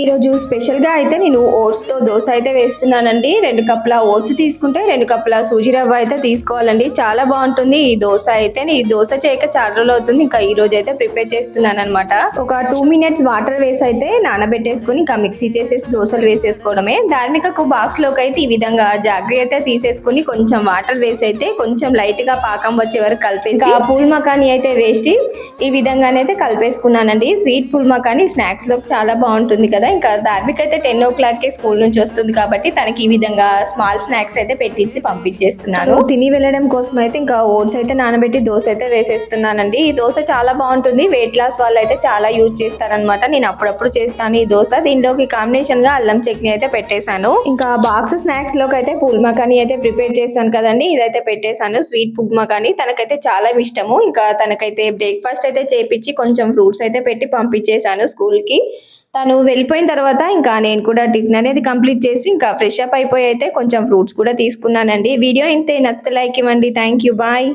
ఈరోజు స్పెషల్గా అయితే నేను ఓట్స్తో దోశ అయితే వేస్తున్నానండి. 2 కప్పుల ఓట్స్ తీసుకుంటే 2 కప్పుల సూజీ రవ్వ అయితే తీసుకోవాలండి. చాలా బాగుంటుంది ఈ దోశ అయితే. ఈ దోశ చేయక చాలా రోజులు అవుతుంది. ఇంకా ఈ రోజు అయితే ప్రిపేర్ చేస్తున్నాను అనమాట. ఒక 2 మినిట్స్ వాటర్ వేసి అయితే నానబెట్టేసుకుని ఇంకా మిక్సీ చేసేసి దోశలు వేసేసుకోవడమే. ధార్మికకు బాక్స్ లోకి అయితే ఈ విధంగా జాగ్రీ అయితే తీసేసుకుని కొంచెం వాటర్ వేసి అయితే కొంచెం లైట్ గా పాకం వచ్చే వరకు కలిపేసి పూల్ మకాని అయితే వేసి ఈ విధంగానైతే కలిపేసుకున్నానండి. స్వీట్ పూల్ మకాని స్నాక్స్ లోకి చాలా బాగుంటుంది కదా. ఇంకా ధార్మిక్ అయితే 10 o'clock స్కూల్ నుంచి వస్తుంది కాబట్టి తనకి ఈ విధంగా స్మాల్ స్నాక్స్ అయితే పెట్టించి పంపించేస్తున్నాను. తిని వెళ్ళడం కోసం అయితే ఇంకా ఓట్స్ అయితే నానబెట్టి దోశ అయితే వేసేస్తున్నానండి. ఈ దోశ చాలా బాగుంటుంది. వెయిట్ లాస్ వాళ్ళు అయితే చాలా యూజ్ చేస్తారనమాట. నేను అప్పుడప్పుడు చేస్తాను ఈ దోశ. దీనిలోకి కాంబినేషన్ గా అల్లం చట్నీ అయితే పెట్టేశాను. ఇంకా బాక్స్ స్నాక్స్ లోకి అయితే పూల్ మకాని అయితే ప్రిపేర్ చేశాను కదండి. ఇదైతే పెట్టేశాను. స్వీట్ పూల్ మకాని తనకైతే చాలా ఇష్టము. ఇంకా తనకైతే బ్రేక్ఫాస్ట్ అయితే చేపించి కొంచెం ఫ్రూట్స్ అయితే పెట్టి పంపించేశాను స్కూల్ కి. తను వెళ్ళిపోయిన తర్వాత ఇంకా నేను కూడా టిఫిన్ అనేది కంప్లీట్ చేసి ఇంకా ఫ్రెష్ అప్ అయిపోయి అయితే కొంచెం ఫ్రూట్స్ కూడా తీసుకున్నానండి. వీడియో ఇంతే, నచ్చితే లైక్ ఇవ్వండి. Thank you, bye.